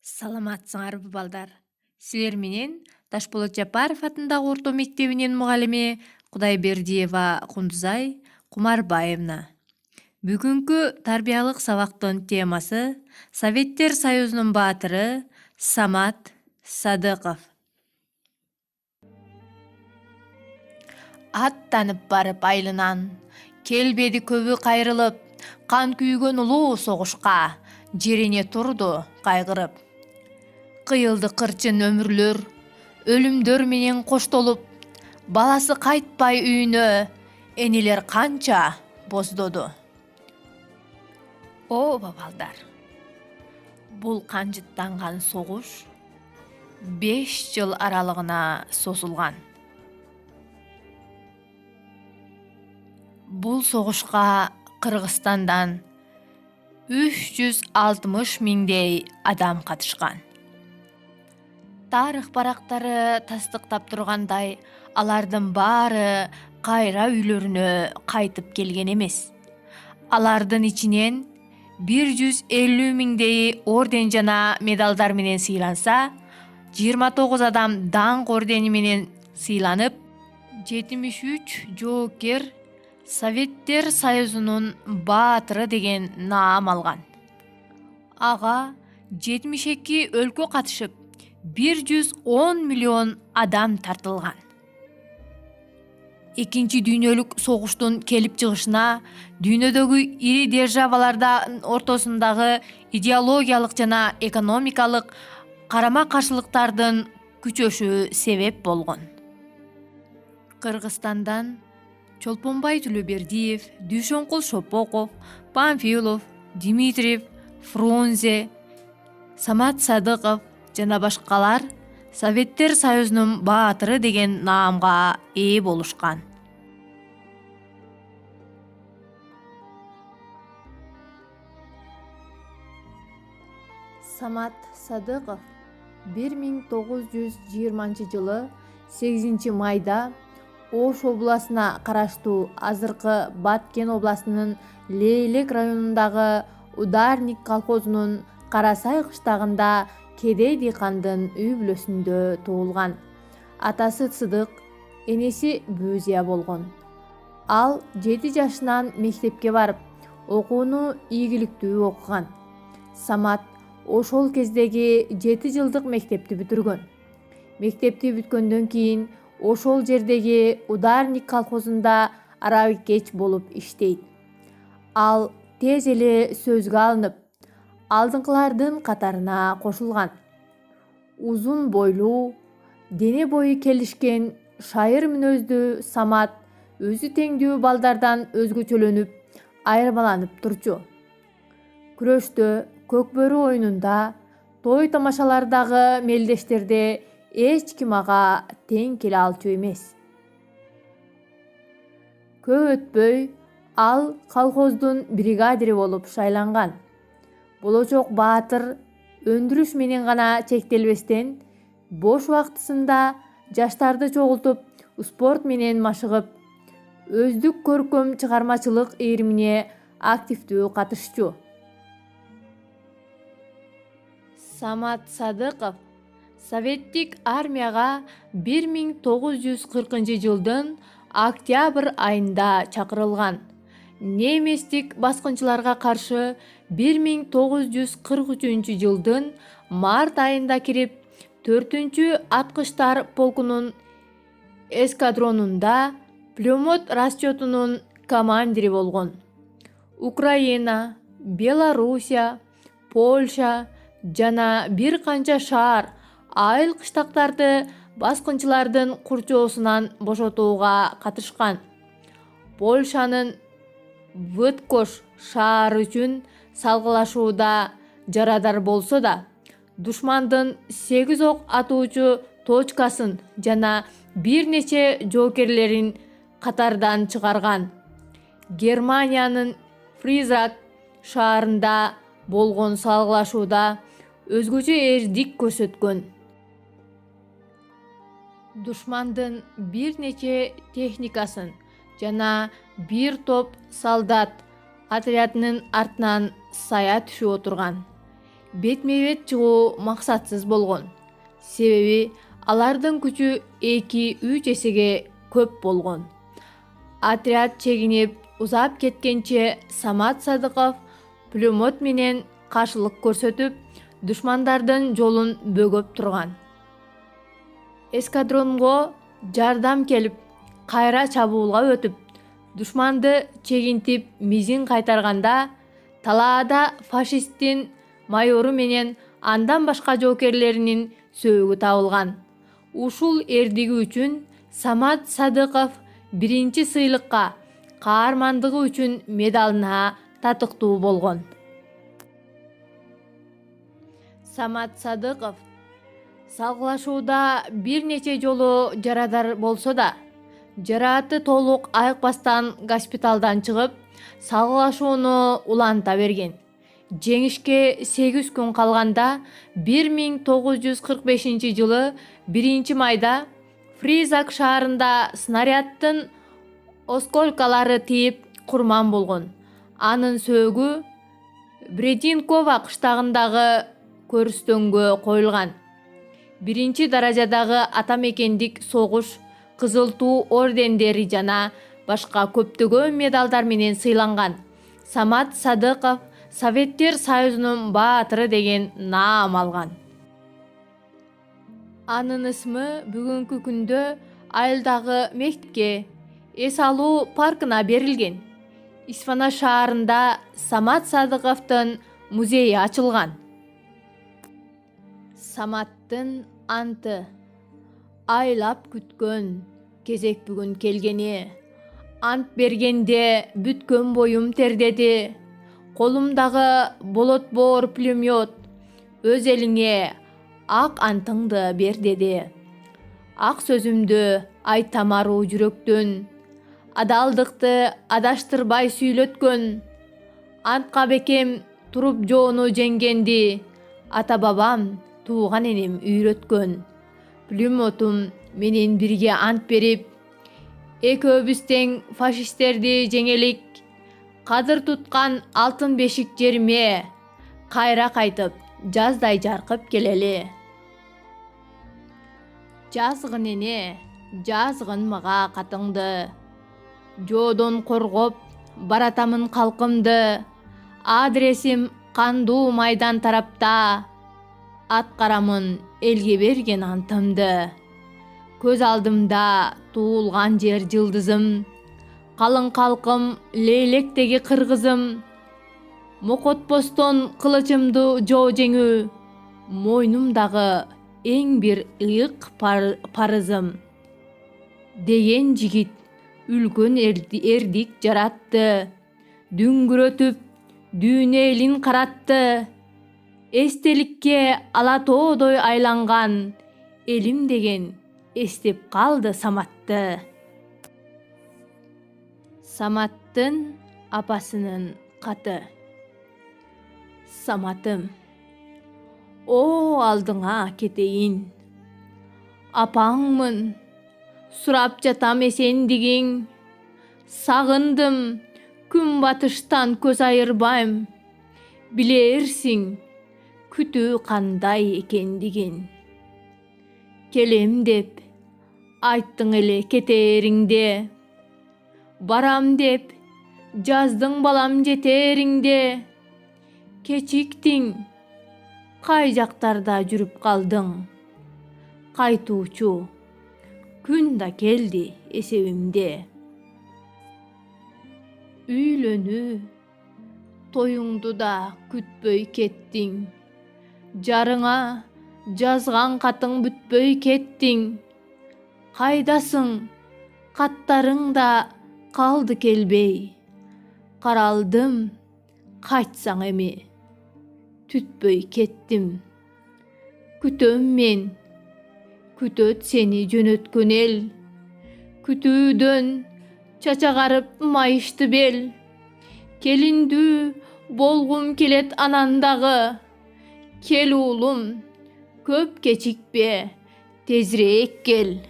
Саламатсыңарбы балдар. Силер менен Ташполот Жапаров атындагы орто мектебинин мугалими Кудайбердиева Кундузай Кумарбаевна. Бүгүнкү тарбиялык сабактын темасы Советтер Союзунун баатыры Самат Садыков. Аттанып барып айлынан, келбеди көбү кайрылып, кан күйгөн улуу согушка жерине турду кайгырып. Кыйылды кырчын өмүрлөр, өлүмдөр менен коштолуп, баласы кайтпай үйүнө, энелер канча боздоду. О бабалдар, бул канжыттанган согуш 5 жыл аралыгына созулган. Бул согушка Кыргызстандан 360 миңдей адам катышкан. Тарых барактары тастыктап тургандай, алардын баары кайра үйлөрүнө кайтып келген эмес. Алардын ичинен 150 миңдей орден жана медалдар менен сыйланса, 29 адам даңк ордени менен сыйланып, 73 жоокер Советтер Союзунун баатыры деген наам алган. Ага 72 өлкө катышып, 110 миллион адам тартылган. Экинчи дүйнөлүк согуштун келип чыгышына дүйнөдөгү ири державалардын ортосундагы идеологиялык жана экономикалык карама-каршылыктардын күчөшү себеп болгон. Кыргызстандан Чолпонбай Төлөбердиев, Дүйшөнкул Шопоков, Памфилов, Дмитриев, Фрунзе, Самат Садыков жана башкалар Советтер Союзунун баатыры деген наамга ээ болушкан. Самат Садыков 1920 жылы 8 майда Ош областына караштуу азыркы Баткен областынын Лейлек районундагы Ударник колхозунун Карасай кыштагында кедей дыйкандын үй бүлөсүндө туулган. Атасы Сыдык, энеси Бөзия болгон. Ал 7 жашынан мектепке барып, окууну ийгиликтүү окуган. Самат ошол кездеги 7 жылдык мектепти бүтүргөн. Мектепти бүткөндөн кийин ошол жердеги Ударник колхозунда арабикеч болуп иштейт. Ал тез эле сөзгө алынып, алдыңкылардын катарына кошулган. Узун бойлуу, дене бою келишкен, шайыр мүнөздүү Самат өзү теңдүү балдардан өзгөчөлөнүп, айырмаланып турчу. Күрөштө, көкбөрү оюнунда, той тамашалардагы мелдештерде эч ким ага тең келе алчу эмес. Көп өтпөй ал колхоздун бригадири болуп шайланган. Болочок баатыр өндүрүш менен гана чектелбестен, бош убактысында жаштарды чогултуп, спорт менен машыгып, өздүк көркөм чыгармачылык ийримине активдүү катышчу. Самат Садыков Советтик армияга 1940 жылдын октябрь айында чакырылган. Неместик баскынчыларга каршы 1943 жылдын март айында кирип, 4-аткычтар полкунун эскадронунда пулемет расчетунун командири болгон. Украина, Белоруссия, Польша жана бир канча шаар, айыл кыштактарды баскынчылардын курчоосунан бошотууга катышкан. Польшанын Выткош шаары үчүн салгылашууда жарадар болсо да, душмандын 8 ок атуучу точкасын жана бир нече жоокерлерин катардан чыгарган. Германиянын Фризак шаарында болгон салгылашууда өзгөчө эрдик көрсөткөн. Душмандын бир нече техникасын жана бир топ солдат отрядынын артынан сая түшүп отурган. бетме-бет чыгуу максатсыз болгон. Себеби алардын күчү 2-3 эсеге көп болгон. Отряд чегинип узап кеткенче Самат Садыков пулемет менен каршылык көрсөтүп, душмандардын жолун бөгөп турган. Эскадронго жардам келип, кайра чабуулга өтүп, душманды чегинтип мизин кайтарганда, талаада фашисттин майору менен андан башка жоокерлеринин сөөгү табылган. Ушул эрдиги үчүн Самат Садыков биринчи сыйлыкка, каармандыгы үчүн медалына татыктуу болгон. Самат Садыков салгылашууда бир нече жолу жарадар болсо да, жарааты толук айыкпастан госпиталдан чыгып, салгылашууну уланта берген. Жеңишке 8 күн калганда 1945 жылы 1 майда Фризак шаарында снаряддын осколкалары тийип курман болгон. Анын сөөгү Брединкова кыштагындагы көрүстөнгө коюлган. 1 даражадагы атамекендик согуш, Кызыл Туу ордендери жана башка көптөгөн медалдар менен сыйланган. Самат Садыков Советтер Союзунун баатыры деген наам алган. Анын ысмы бүгүнкү күндө айылдагы мектепке, эс алуу паркына берилген. Исфана шаарында Самат Садыковдун музейи ачылган. Саматтын анты. Айлап күткөн кезек бүгүн келгени. Ант бергенде бүткөн боюм тердеди. Колумдагы болот боор пулемет. Өз элиңе ак антыңды бер деди. Ак сөзүмдү айтам аруу жүрөктөн. Адалдыкты адаштырбай сүйлөткөн. Антка бекем туруп жоону жеңгенди. Ата бабам, тууган энем үйрөткөн. Пулеметум менен бирге ант берип, экөөбүз тең фашисттерди жеңелик. Кадыр туткан алтын бешик жериме кайра кайтып, жаздай жаркып келели. Жазгын эне, жазгын мага катыңды. Жоодон коргоп баратамын калкымды. Адресим кандуу майдан тарапта. Аткарамын элге берген антымды. Көз алдымда туулган жер жылдызым. Калың калкым лейлектеги кыргызым. Мокотпостон кылычымды жоо жеңүү. Мойнумдагы эң бир ыйык парызым. Деген жигит үлкөн эрдик жаратты. Дүңгүрөтүп дүйнө элин каратты. Эстеликке ала тоодой айланган. Элим деген эстеп калды Саматты. Саматтын апасынын каты. Саматым, о алдыңа кетейин. Апаңмын, сурап жатам эсендигиң. Сагындым, күн батыштан көз айырбайм. Билерсиң, күтүү кандай экендигин. Келем деп айттың эле кетериңде. Барам деп жаздың балам жетериңде. Кечиктиң, кай жактарда жүрүп калдың. Кайтуучу күн да келди эсебимде. Үйлөнүү тоюңду да күтпөй кеттиң. Жарыңа жазган катың бүтпөй кеттиң. Кайдасың, каттарың да калды келбей. Каралдым, кайтсаң эми, түтпөй кеттим. Күтөм мен, күтөт сени жөнөткөн эл. Күтүүдөн чачагарып майышты бел. Келиндүү болгум келет анан дагы. Кел уулум, көп кечикпе, тезирээк кел.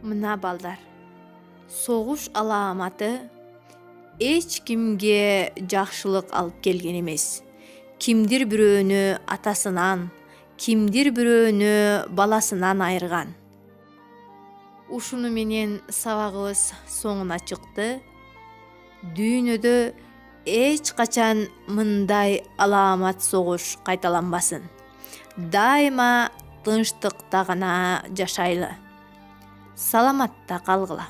Мына балдар, согуш аламаты эч кимге жакшылык алып келген эмес. кимдир бирөөнү атасынан, кимдир бирөөнү баласынан айырган. Ушуну менен сабагыбыз соңуна чыкты. Дүйнөдө эч качан мындай аламат согуш кайталанбасын. Дайыма тынчтыкта гана жашайлы. Саламатта калгыла.